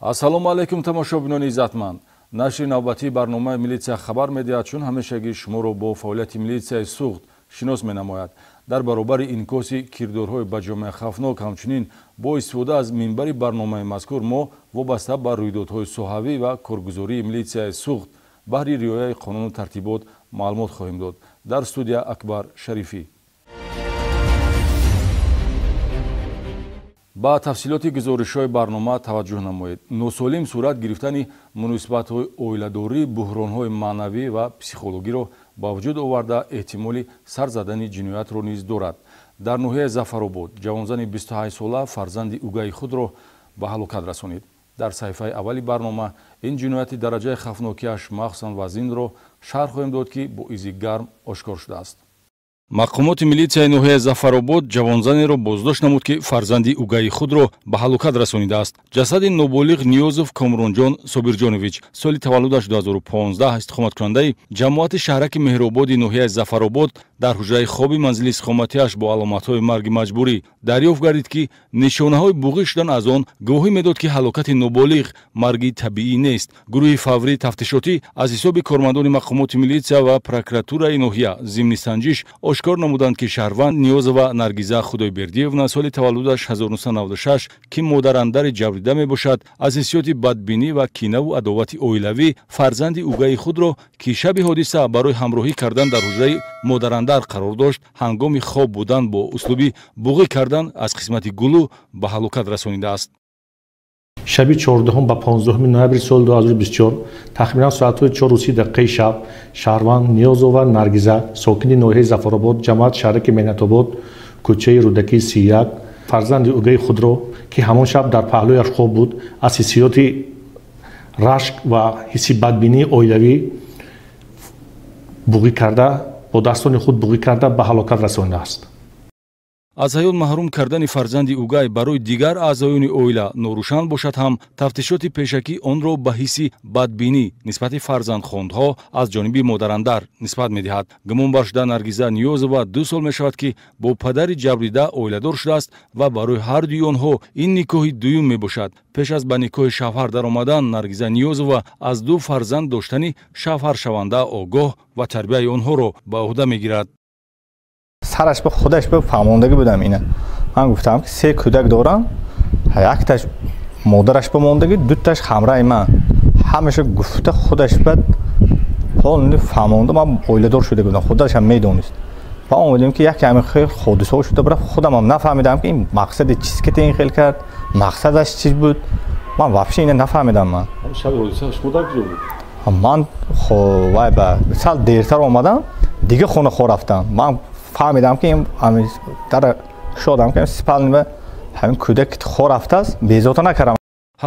ассалому алайкум тамошобинони иззатманд. нашри навбатии барномаи милитсия хабар медиҳад, чун ҳамешагӣ шуморо бо фаъолияти милитсияи суғд шинос менамояд. дар баробари инъикоси кирдорҳои ба ҷомеа хавфнок, ҳамчунин бо истифода аз минбари барномаи мазкур мо вобаста ба рӯйдодҳои соҳавӣ ва коргузории милитсияи суғд баҳри риояи қонуну тартибот маълумот хоҳем дод. дар студия Акбар Шарифӣ. ба тафсилоти гузоришҳои барнома таваҷҷӯҳ намоед. носолим сурат гирифтани муносибатҳои оиладорӣ буҳронҳои маънавӣ ва психологиро ба вуҷуд оварда эҳтимоли сар задани ҷиноятро низ дорад. дар ноҳияи Зафаробод ҷавонзани 28-сола фарзанди угаи худро ба ҳалокат расонид. дар саҳифаи аввали барнома ин ҷинояти дараҷаи хавфнокиаш махсусан вазинро шарҳ хоҳем дод, ки бо изи гарм ошкор шудааст. мақомоти милитсияи ноҳияи Зафаробод ҷавонзанеро боздошт намуд, ки фарзанди угаи худро ба ҳалокат расонидааст. ҷасади ноболиғ Ниёзов Комронҷон Собирҷонович, соли таваллудаш 2015, истиқоматкунандаи ҷамоати шаҳраки Меҳрободи ноҳияи Зафаробод дар ҳуҷраи хоби манзили иstiqоматиаш бо аломатҳои марги маҷбурӣ дарёфт гардид, ки нишонаҳои буғӣ шудан аз он гавоҳӣ медод, ки ҳалокати ноболиғ марги табиӣ нест. гурӯҳи фаврии тафтишотӣ аз ҳисоби кормандони мақомоти милитсия ва прокуратураи ноҳия зимни санҷиш ошкор намуданд, ки шаҳрванд Ниёзова Наргиза Худойбердиевна соли таваллудаш 1996, ки модарандари ҷабрида мебошад, аз ҳиссиёти бадбинӣ ва кинаву адовати оилавӣ фарзанди угаи худро, ки шаби ҳодиса барои ҳамроҳӣ кардан дар ҳуҷраи модарандар қарор дошт, ҳангоми хоб будан бо услуби буғӣ кардан аз қисмати гулӯ ба ҳалокат расонидааст. шаби 14 ба 15 ноябри соли 2024 тахминан соатҳои 4:30 дақиқаи шаб шаҳрванд Ниёзова Наргиза, сокини ноҳияи Зафаробод, ҷамоати шаҳраки Меҳнатобод, кӯчаи Рӯдакии 31, фарзанди угаи худро, ки ҳамон шаб дар паҳлӯяш хоб буд, аз ҳиссиёти рашк ва ҳисси бадбинии оилавӣ буғӣ карда, бо дастони худ буғӣ карда ба ҳалокат расонидааст. аз ҳаёт маҳрум кардани фарзанди угай барои дигар аъзоёни оила норӯшан бошад ҳам, тафтишоти пешакӣ онро ба ҳисси бадбинӣ нисбати фарзандхондҳо аз ҷониби модарандар нисбат медиҳад. гумонбаршуда Наргиза Ниёзова 2 сол мешавад, ки бо падари ҷабрида оиладор шудааст ва барои ҳардуи онҳо ин никоҳи дуюм мебошад. пеш аз ба никоҳи шавҳар даромадан, Наргиза Ниёзова аз 2 фарзанд доштани шавҳаршаванда огоҳ ва тарбияи онҳоро ба уҳда мегирад. سرش به خودش به فهماندگی بودم اینه. من گفتم که 3 کودک دارم، یکتاش مادرش به ماندگی، دوتاش همراه من. همیشه گفته خودش بعد حال فهمانده من اویله‌دار شده بودم، خودش هم میدونست. و امیدوارم که یک همین خیلی حادثه شده برای خودم هم نفهمیدم که این مقصد چیزی که این خیلی کرد، مقصدش چی بود. من واقعا اینو نفهمیدم. من شب حادثه‌اش مدت بود. من وای با سال دیرتر اومدم، دیگه خونه خور رفتم. من فهمیدم که این در شدم که سپال به همین کودک خور رفته است، بیزات نکردم.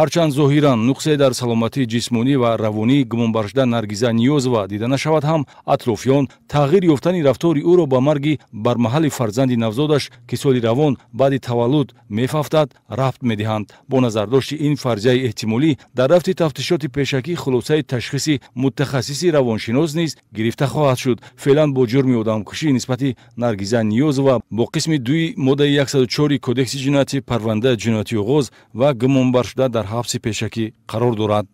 ҳарчанд зоҳиран нуқсе дар саломатии ҷисмонӣ ва равонии гумонбаршуда Наргиза Ниёзова дида нашавад ҳам, атрофиён тағйир ёфтани рафтори ӯро ба марги бармаҳали фарзанди навзодаш, ки соли равон баъди таваллуд мефафтад, рафт медиҳанд. бо назардошти ин фарзияи эҳтимолӣ дар рафти тафтишоти пешакӣ хулосаи ташхиси мутахассиси равоншинос низ гирифта хоҳад шуд. феълан бо ҷурми одамкушӣ нисбати Наргиза Ниёзова бо қисми 2 моддаи 104 кодекси ҷинояти парвандаи ҷинояти оғоз ва гумонбаршуда дар ҳабси пешакӣ қарор дорад.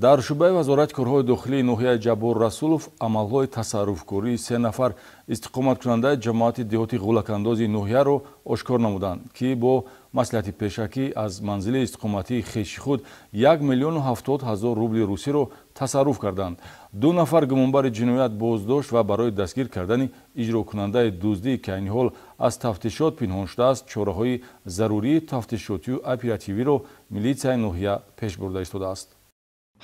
дар шӯъбаи вазорати корҳои дохилии ноҳияи Ҷаббор Расулов амалҳои тасарруфкории 3 нафар истиқоматкунандаи ҷамоати деҳоти ғулакандози ноҳияро ошкор намуданд, ки бо маслиҳати пешакӣ аз манзили истиқоматии хеши худ 1 млн 70 000 рубли русиро тасарруф карданд. 2 нафар гумонбари ҷиноят боздошт ва барои дастгир кардани иҷрокунандаи дуздӣ, ки айни ҳол аз тафтишот пинҳон шудааст, чораҳои зарурии тафтишотию оперативиро милитсияи ноҳия пеш бурда истодааст.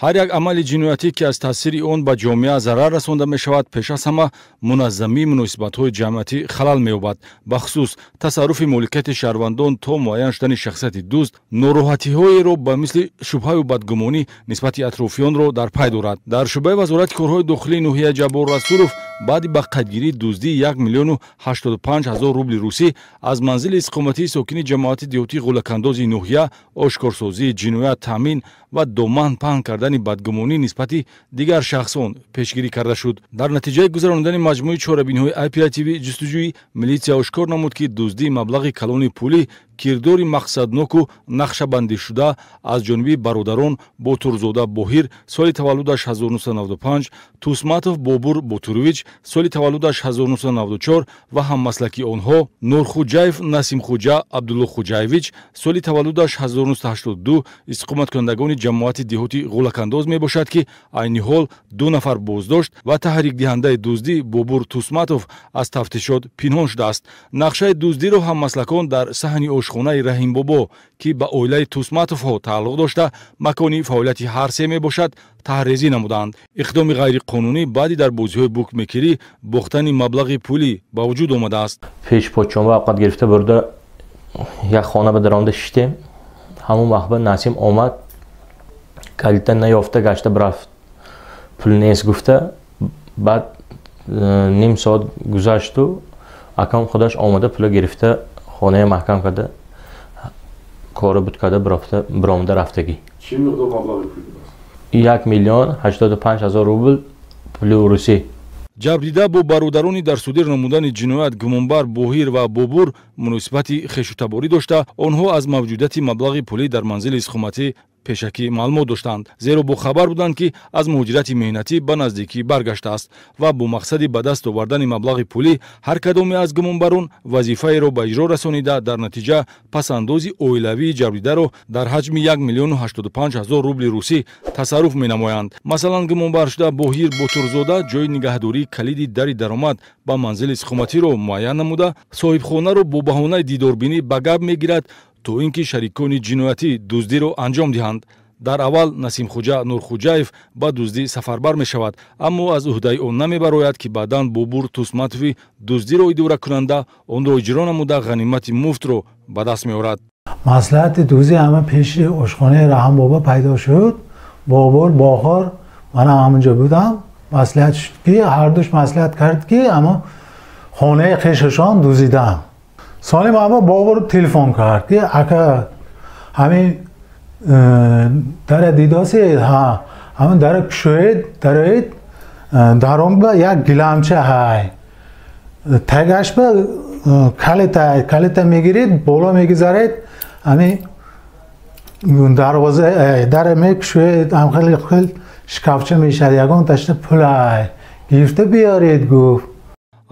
ҳар як амали ҷиноятӣ, ки аз таъсири он ба ҷомеа зарар расонда мешавад, пеш аз ҳама муназзамии муносибатҳои ҷамъиятӣ халал меёбад. бахусус тасарруфи моликияти шаҳрвандон то муайян шудани шахсияти дӯст нороҳатиҳоеро ба мисли шубҳаю бадгумонӣ нисбати атрофиёнро дар пай дорад. дар шӯъбаи вазорати корҳои дохилии ноҳияи Ҷаббор Расулов баъди ба қайдгирии дуздии 1 миллиону 85 ҳазор рубли русӣ аз манзили иstiqomatии сокини ҷамоати деҳотии ғулакандози ноҳия ошкорсозии ҷиноят таъмин ва доман паҳн кардани бадгумонӣ нисбати дигар шахсон пешгирӣ карда шуд. Дар натиҷаи гузарондани маҷмӯи чорабиниҳои оперативии ҷустуҷӯӣ милитсия ошкор намуд, ки дуздии маблағи калони пулӣ кирдори мақсадноку нақшабандишуда аз ҷониби бародарон Ботурзода Боҳир соли таваллудаш 1995, Тусматов Бобур Ботурович соли таваллудаш 1994 ва ҳаммаслаки онҳо Нурхуҷаев Насимхуҷа Абдуллохуҷаевич соли таваллудаш 1982 истиқоматкунандагони ҷамоати деҳоти ғулакандоз мебошад, ки айни ҳол 2 нафар боздошт ва таҳрикдиҳандаи дуздӣ Бобур Тусматов аз тафтишот пинҳон шудааст. Нақшаи дуздиро ҳаммаслакон дар саҳни ошхонаи Раҳимбобо, ки ба оилаи Тусматовҳо тааллуқ дошта макони фаъолияти ҳар се мебошад, таҳрезӣ намуданд. иқдоми ғайриқонунӣ баъди дар бозиҳои букмекерӣ бохтани маблағи пулӣ ба вуҷуд омадааст. пеш почонба авқат гирифта бурда як хона ба даромада шиштем. ҳамон вақт ба Насим омад, калита наёфта гашта бирафт, пул нест гуфта. баъд ним соат гузашту акам худаш омада пула гирифта, хонаи маҳкам карда, кора буд карда биромада рафтагӣ. Чӣ миқдор маблағи пул буд? 1 миллион 85 ҳазор рубл пули урусӣ. ҷабрдида бо бародарони дар судир намудани ҷиноят гумонбар Боҳир ва Бобур муносибати хешутаборӣ дошта, онҳо аз мавҷудияти маблағи пулӣ дар манзили иstiqomatӣ пешакӣ маълумот доштанд, зеро бохабар буданд, ки аз муҳоҷирати меҳнатӣ ба наздикӣ баргаштааст ва бо мақсади ба даст овардани маблағи пулӣ ҳар кадоме аз гумонбарон вазифаеро ба иҷро расонида, дар натиҷа пасандози оилавии ҷабрдидаро дар ҳаҷми 1 миллиону 85 ҳазор рубли русӣ тасарруф менамоянд. Масалан, гумонбаршуда Боҳир Ботурзода ҷойи нигаҳдории калиди дари даромад ба манзили иstiqomatиро муайян намуда, соҳибхонаро бо баҳонаи дидорбинӣ ба гап мегирад, то ин ки шарикони ҷиноятӣ дуздиро анҷом диҳанд. дар аввал Насимхуҷа Нурхуҷаев ба дуздӣ сафарбар мешавад, аммо аз уҳдаи он намебарояд, ки баъдан Бобур Тусматови дуздиро идоракунанда онро иҷро намуда ғанимати муфтро ба даст меорад. маслиҳати дуздӣ ҳама пеши ошхонаи Раҳимбобо пайдо шуд. Бобур Бохор манам ҳамонҷо будам. маслиҳат шуд, ки ҳар душ маслиҳат кард, ки аммо хонаи хешашон дуздидам. Соли маъбо Бобур телефон кард, ки ака ҳамин дара дидосед, ҳамин дара кушоед, дароед даром ба як гиламча ҳай. Тагаш ба калита мегиред, боло мегизаред, ҳамин дарвоза дара мекушоед, ҳам хел шкафча мешад, ягон ташта пул ҳай. Гирифта биёред гуфт.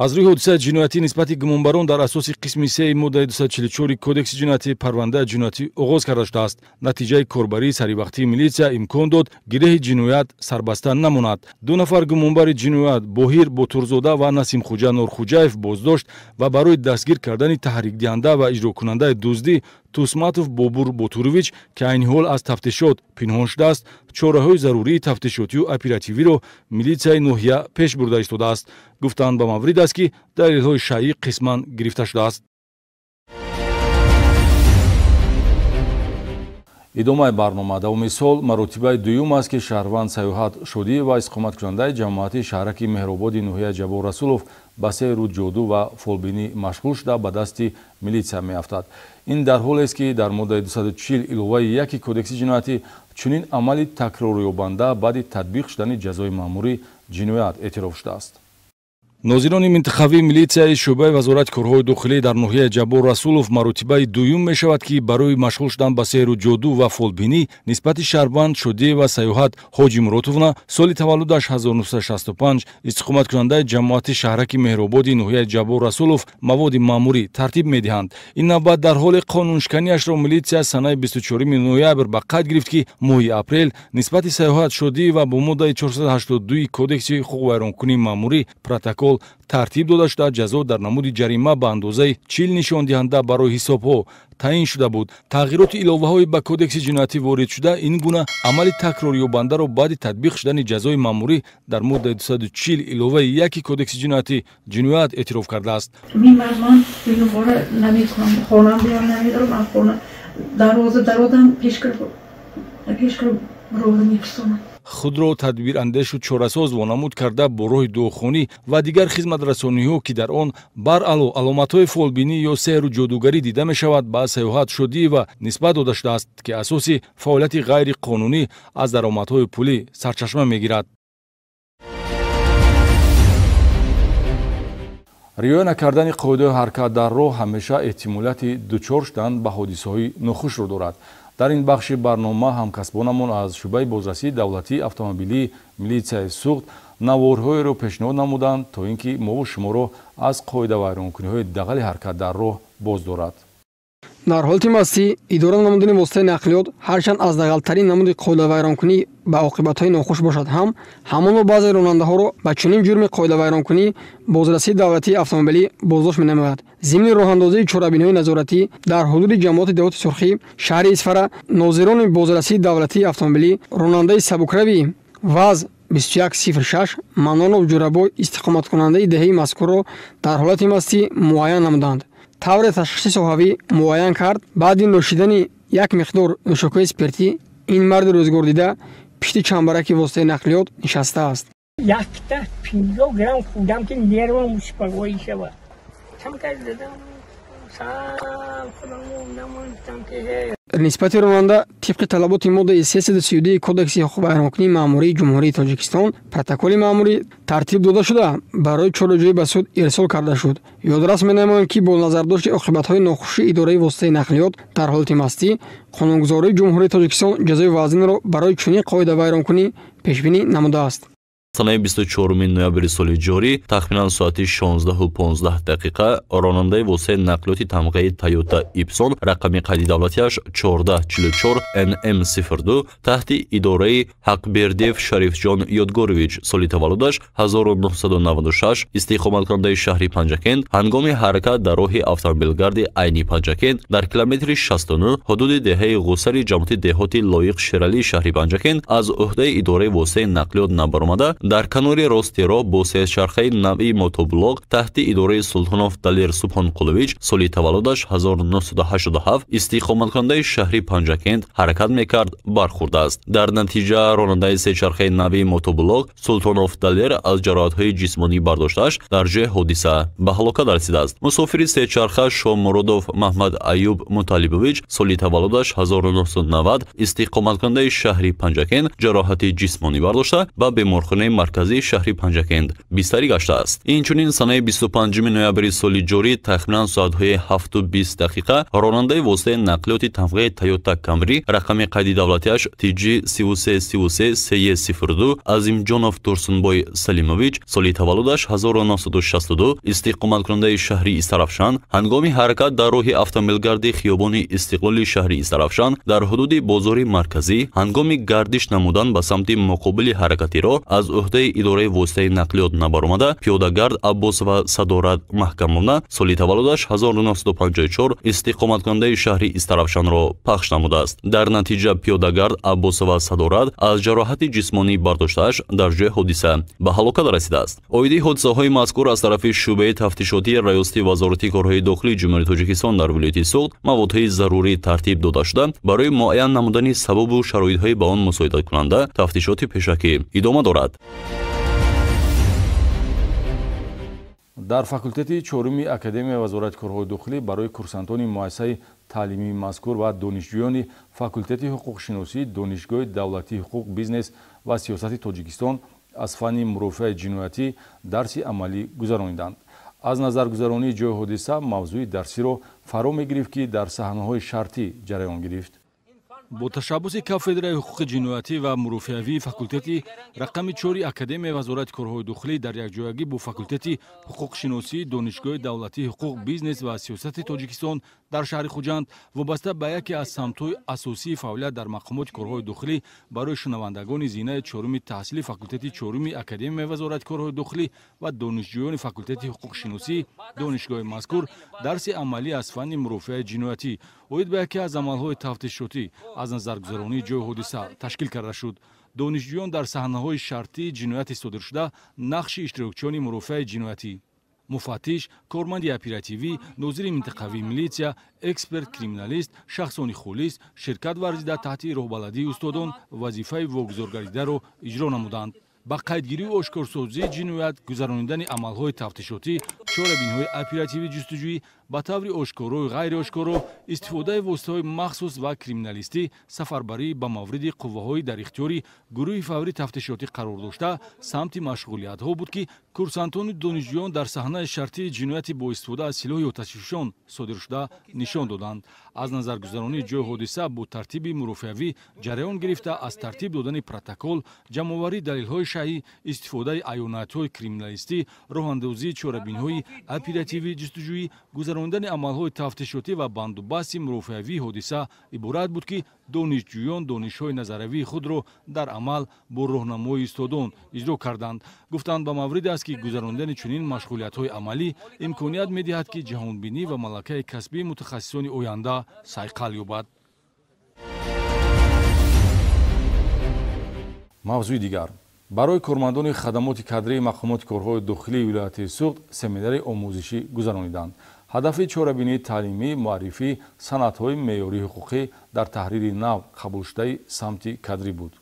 аз рӯи ҳодисаи ҷиноятӣ нисбати гумонбарон дар асоси қисми 3 моддаи 244 кодекси ҷиноятӣ парвандаи ҷиноятӣ оғоз карда шудааст. натиҷаи корбарии саривақтии милитсия имкон дод гиреҳи ҷиноят сарбаста намонад. 2 нафар гумонбари ҷиноят Боҳир Ботурзода ва Насимхуҷа Нурхуҷаев боздошт ва барои дастгир кардани таҳрикдиҳанда ва иҷрокунандаи дуздӣ Тусматов Бобур Ботурович, ки айни ҳол аз тафтишот пинҳон шудааст, чораҳои зарурии тафтишотию оперативиро милитсияи ноҳия пеш бурда истодааст. гуфтанд ба маврид аст, ки далелҳои шайӣ қисман гирифта шудааст. идомаи барнома. давоми сол маротибаи дуюм аст, ки шаҳрванд Саёҳат Шодӣ ва иstiqomatkунандаи ҷамоати шаҳраки Меҳрободи ноҳияи Ҷабор Расулов ба сейру ҷоду ва фолбинӣ машғул шуда ба дасти милитсия меафтад. ин дар ҳолест, ки дар моддаи 240 иловаи 1 кодекси ҷиноятӣ чунин амали такрорёбанда баъди татбиқ шудани ҷазои маъмурӣ ҷиноят эътироф шудааст. нозирони минтахавии милитсияи шӯъбаи вазорати корҳои дохилӣ дар ноҳияи Ҷабор Расулов маротибаи дуюм мешавад, ки барои машғул шудан ба сейру ҷоду ва фолбинӣ нисбати шаҳрванд Шодӣ ва Саёҳат Ҳоҷи Муротовна соли таваллудаш 1965 иstiqomatkунандаи ҷамоати шаҳраки Меҳрободи ноҳияи Ҷабор Расулов маводи маъмурӣ тартиб медиҳанд. ин навбат дар ҳоли қонуншиканиашро милитсия санаи 24 ноябр ба қайд гирифт, ки моҳи апрел нисбати Саёҳат Шодӣ ва бо моддаи 482 кодекси ҳуқуқвайронкунии маъмурӣ протокол тартиб дода шуда ҷазо дар намуди ҷарима ба андозаи 40 нишондиҳанда барои ҳисобҳо таъин шуда буд. тағйироти иловаҳои ба кодекси ҷиноятӣ ворид шуда ин гуна амали такрорёбандаро баъди татбиқ шудани ҷазои маъмурӣ дар моддаи 240 иловаи 1 кодекси ҷиноятӣ ҷиноят эътироф кардааст. من بیرون نمیکنم خونم بیام نمیدارم من خونه دروازه درادم پیش کرد رو میکسونم. худро тадбирандешу чорасоз вонамуд карда бо роҳи дуохонӣ ва дигар хизматрасониҳо ки дар он бар аломатҳои фолбинӣ ё сеҳру ҷодугарӣ дида мешавад ба сайёҳат шудӣ ва нисбат дода шудааст ки асоси фаъолияти ғайриқонунӣ аз даромадҳои пулӣ сарчашма мегирад. риоя накардани қоидаҳои ҳаракат дар роҳ ҳамеша эҳтимолияти дучор шудан ба ҳодисаҳои нохушро дорад. дар ин бахши барнома ҳамкасбонамон аз шӯъбаи бозрасии давлатии автомобилии милитсияи суғд наворҳоеро пешниҳод намуданд то ин ки мову шуморо аз қоидавайронкуниҳои дағали ҳаракат дар роҳ боз дорад. дар ҳолати мастӣ идора намудани воситаи нақлиёт ҳарчанд аз дағалтарин намуди қоидавайронкунӣ ба оқибатҳои нохуш бошад ҳам ҳамоно баъзе ронандаҳоро ба чунин ҷурми қоидавайронкунӣ бозрасии давлатии автомобилӣ боздошт менамояд. зимни роҳандозии чорабиниҳои назоратӣ дар ҳудуди ҷамоати деҳоти сурхӣ шаҳри исфара нозирони бозрасии давлатии автомобилӣ ронандаи сабукравии ваз 2106 манонов ҷурабо истиқоматкунандаи деҳаи мазкурро дар ҳолати мастӣ муайян намуданд. тавре ташхиси соҳавӣ муайян кард баъди нӯшидани як миқдор нӯшокҳои спиртӣ ин марди рӯзгордида пишти чамбараки воситаи нақлиёт нишастааст. 150 грамм худам ки нервам успокоить шавад. Чам кардам сам худам намонтам ки нисбати ронанда тибқи талаботи моддаи 332 кодекси ҳуқуқвайронкунии маъмурии ҷумҳурии тоҷикистон протоколи маъмурӣ тартиб дода шуда барои чораҷӯӣ ба суд ирсол карда шуд. ёдрас менамоем ки бо назардошти оқибатҳои нохушии идораи воситаи нақлиёт дар ҳолати мастӣ қонунгузории ҷумҳурии тоҷикистон ҷазои вазнинро барои чунин қоидавайронкунӣ пешбинӣ намудааст. санаи 24 ноябри соли ҷорӣ тахминан соати 16:15 ронандаи воситаи нақлиёти тамғаи Toyota Ipson рақами қайди давлатиаш 1444 NM02 таҳти идораи Ҳақбердиев Шарифҷон Ёдгорович соли таваллудаш 1996 истиқоматкунандаи шаҳри Панҷакент ҳангоми ҳаракат дар роҳи автомобилгарди айни Панҷакент дар километри 69 ҳудуди деҳаи ғусари ҷамоати деҳоти лоиқ шералии шаҳри Панҷакент аз уҳдаи идораи воситаи нақлиёт набаромада дар канори рости роҳ бо сечархаи навъи мотоблоқ таҳти идораи Султонов Далер Субҳонқулович соли таваллудаш 1987 истиқоматкунандаи шаҳри Панҷакент ҳаракат мекард бархӯрдааст. дар натиҷа ронандаи сечархаи навъи мотоблоқ Султонов Далер аз ҷароҳатҳои ҷисмонӣ бардоштааш дар ҷои ҳодиса ба ҳалокат расидааст. мусофири сечарха Шомуродов Маҳмад Аюб Муталибович соли таваллудаш 1990 истиқоматкунандаи шаҳри Панҷакент ҷароҳати ҷисмонӣ бардошта ба беморхонаи марказии шаҳри Панҷакент бистарӣ гаштааст. инчунин санаи 25 ноябри соли ҷорӣ тахминан соатҳои 7:20 ронандаи воситаи нақлиёти тамғаи Toyota Camry рақами қайди давлатиаш TG 333302 Азимҷонов Турсунбой Салимович соли таваллудаш 1962 истиқоматкунандаи шаҳри Истарафшан ҳангоми ҳаракат дар роҳи автомобилгарди хиёбони Истиқлоли шаҳри Истарафшан дар ҳудуди бозори марказӣ ҳангоми гардиш намудан ба самти муқобили ҳаракатиро аз уҳдаи идораи воситаи нақлиёт набаромада пиёдагард Аббосова Садорат Маҳкамовна соли таваллудаш 1954 истиқоматкунандаи шаҳри Истарафшанро пахш намудааст. дар натиҷа пиёдагард Аббосова Садорат аз ҷароҳати ҷисмонӣ бардоштааш дар ҷои ҳодиса ба ҳалокат расидааст. оиди ҳодисаҳои мазкур аз тарафи шӯъбаи тафтишотии раёсати вазорати корҳои дохилии ҷумҳурии Тоҷикистон дар вилояти Суғд маводҳои зарурӣ тартиб дода шуда барои муайян намудани сабабу шароитҳои ба он мусоидаткунанда тафтишоти пешакӣ идома дорад. дар факултети чоруми Академияи Вазорати корҳои дохилӣ барои курсантони муассисаи таълимии мазкур ва донишҷӯёни факултети ҳуқуқшиносӣ донишгоҳи давлатии ҳуқуқ, бизнес ва сиёсати Тоҷикистон аз фанни мурофиаи ҷиноятӣ дарси амалӣ гузарониданд. аз назаргузаронии ҷои ҳодиса мавзӯи дарсиро фаро мегирифт ки дар саҳнаҳои шартӣ ҷараён гирифт. бо ташаббуси кафедраи ҳуқуқи ҷиноятӣ ва мурофиавии факултети рақами 4 Академияи Вазорати корҳои дохилӣ дар якҷоягӣ бо факултети ҳуқуқшиносӣ донишгоҳи давлатии ҳуқуқ, бизнес ва сиёсати Тоҷикистон дар шаҳри Хуҷанд вобаста ба яке аз самтҳои асосии фаъолият дар мақомоти корҳои дохилӣ барои шунавандагони зинаи чоруми таҳсили факултети 4 Академияи Вазорати корҳои дохилӣ ва донишҷӯёни факултети ҳуқуқшиносӣ донишгоҳи мазкур дарси амалӣ аз фанни мурофиаи ҷиноятӣ оид ба яке аз амалҳои тафтишотӣ аз назаргузаронии ҷои ҳодиса ташкил карда шуд. донишҷӯён дар саҳнаҳои шартии ҷинояти содиршуда нақши иштирокчиёни мурофиаи ҷиноятӣ муфаттиш, корманди оперативӣ, нозири минтақавии милитсия, эксперт криминалист, шахсони холис ширкат варзида таҳти роҳбаладии устодон вазифаи вогузоргаридаро иҷро намуданд. ба қайдгирию ошкорсозии ҷиноят, гузарондани амалҳои тафтишотӣ, чорабиниҳои оперативии ҷустуҷӯӣ ба таври ошкору ғайриошкоро, истифодаи воситаҳои махсус ва криминалистӣ, сафарбарӣ ба мавриди қувваҳои дар ихтиёри гурӯҳи фаври тафтишотӣ қарор дошта самти машғулиятҳо буд, ки курсантони донишҷӯён дар саҳнаи шартии ҷинояти бо истифода аз силоҳи оташфишон содиршуда нишон доданд. Аз назаргузаронии ҷои ҳодиса бо тартиби мурофиавӣ ҷараён гирифта аз тартиб додани протокол, ҷамъоварии далелҳои шаҳӣ, истифодаи аёнатҳои криминалистӣ, роҳандозии чорабиниҳои оперативии ҷустуҷӯӣ, гузарондани амалҳои тафтишотӣ ва бандубасти мурофиавии ҳодиса иборат буд, ки донишҷӯён донишҳои назаравии худро дар амал бо роҳнамоии устодон иҷро карданд. Гуфтанд ба мавриде аст, ки гузарондани чунин машғулиятҳои амалӣ имконият медиҳад, ки ҷаҳонбинӣ ва малакаи касбии мутахассисони оянда сайқал ёбад. мавзӯи дигар: барои кормандони хадамоти кадрии мақомоти корҳои дохилии вилояти Суғд семинари омӯзишӣ гузарониданд. ҳадафи чорабинии таълимӣ, муаррифии санъатҳои меъёрии ҳуқуқӣ дар таҳрири нав қабулшудаи самти кадрӣ буд.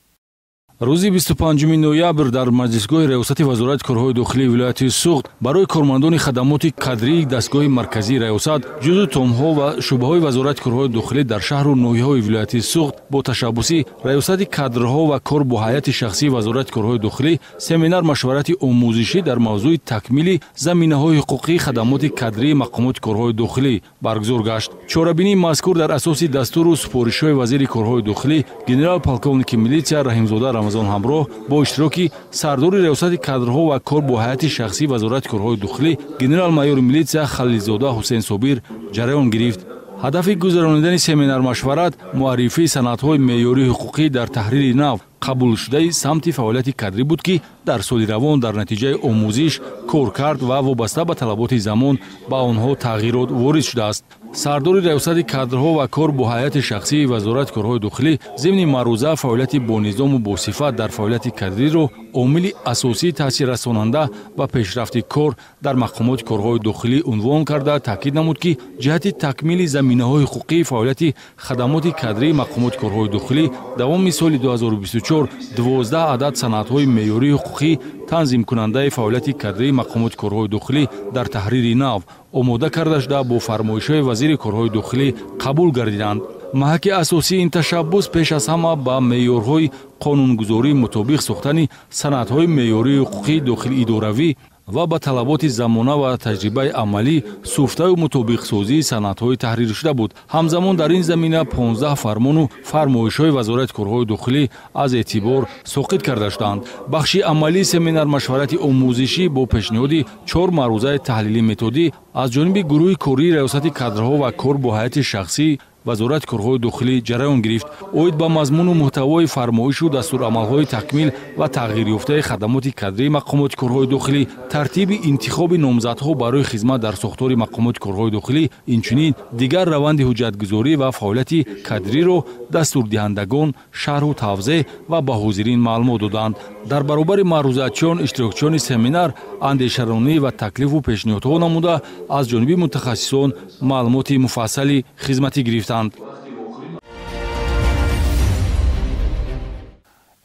рӯзи 25 ноябр дар маҷлисгоҳи раёсати вазорати корҳои дохилии вилояти Суғд барои кормандони хадамоти кадрии дастгоҳи марказии раёсат, ҷузъу томҳо ва шӯъбаҳои вазорати корҳои дохилӣ дар шаҳру ноҳияҳои вилояти Суғд бо ташаббуси раёсати кадрҳо ва кор бо ҳайати шахсии вазорати корҳои дохилӣ семинар машварати омӯзишӣ дар мавзӯи такмили заминаҳои ҳуқуқии хадамоти кадрии мақомоти корҳои дохилӣ баргузор гашт. чорабинии мазкур дар асоси дастуру супоришҳои вазири корҳои дохилӣ генерал полковники милитсия Раҳимзода Рамазон ҳамроҳ бо иштироки сардори раёсати кадрҳо ва кор бо ҳайати шахсии вазорати корҳои дохилӣ генерал майёри милитсия Халилзода Ҳусейн Собир ҷараён гирифт. ҳадафи гузарондани семинар машварат муаррифии санъатҳои меъёрии ҳуқуқӣ дар таҳрири нав қабулшудаи самти фаъолияти кадрӣ буд, ки дар соли равон дар натиҷаи омӯзиш, коркард ва вобаста ба талаботи замон ба онҳо тағйирот ворид шудааст. сардори раёсати кадрҳо ва кор бо ҳайати шахсии вазорати корҳои дохилӣ зимни маъруза фаъолияти бонизому босифат дар фаъолияти кадриро омили асосии таъсиррасонанда ба пешрафти кор дар мақомоти корҳои дохилӣ унвон карда таъкид намуд, ки ҷиҳати такмили заминаҳои ҳуқуқии фаъолияти хадамоти кадрии мақомоти корҳои дохилӣ давоми соли 2024 12 адад санъатҳои меъёрии ҳуқуқӣ танзимкунандаи фаъолияти кадрии мақомоти корҳои дохилӣ дар таҳрири нав омода карда шуда бо фармоишҳои вазири корҳои дохилӣ қабул гардиданд. маҳаки асосии ин ташаббус пеш аз ҳама ба меъёрҳои қонунгузории мутобиқ сохтани санъатҳои меъёрии ҳуқуқии дохилиидоравӣ ва ба талаботи замона ва таҷрибаи амалӣ суфтаю мутобиқсозии санъатҳои таҳриршуда буд. ҳамзамон дар ин замина 15 фармону фармоишҳои вазорати корҳои дохилӣ аз эътибор соқит карда шуданд. бахши амалии семинар машварати омӯзишӣ бо пешниҳоди 4 маърузаи таҳлилӣ методӣ аз ҷониби гурӯҳи кории раёсати кадрҳо ва кор бо ҳайати шахсӣ вазорати корҳои дохилӣ ҷараён гирифт. оид ба мазмуну муҳтавои фармоишу дастурамалҳои такмил ва тағйирёфтаи хадамоти кадрии мақомоти корҳои дохилӣ, тартиби интихоби номзадҳо барои хизмат дар сохтори мақомоти корҳои дохилӣ, инчунин дигар раванди ҳуҷҷатгузорӣ ва фаъолияти кадриро дастурдиҳандагон шарҳу тавзеҳ ва ба ҳозирин маълумот доданд. дар баробари маърузатчиён иштирокчиёни семинар андешаронӣ ва таклифу пешниҳодҳо намуда аз ҷониби мутахассисон маълумоти муфассали хизматӣ гирифтанд.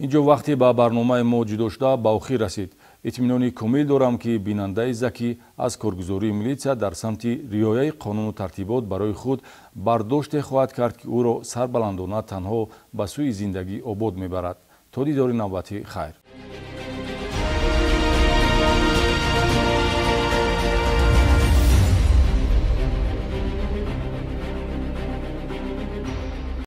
инҷо вақте ба барномаи мо ҷудо шуда ба охир расид. итминони комил дорам, ки бинандаи закӣ аз коргузории милитсия дар самти риояи қонуну тартибот барои худ бардоште хоҳад кард, ки ӯро сарбаландона танҳо ба сӯи зиндагӣ обод мебарад. то дидори навбати хайр.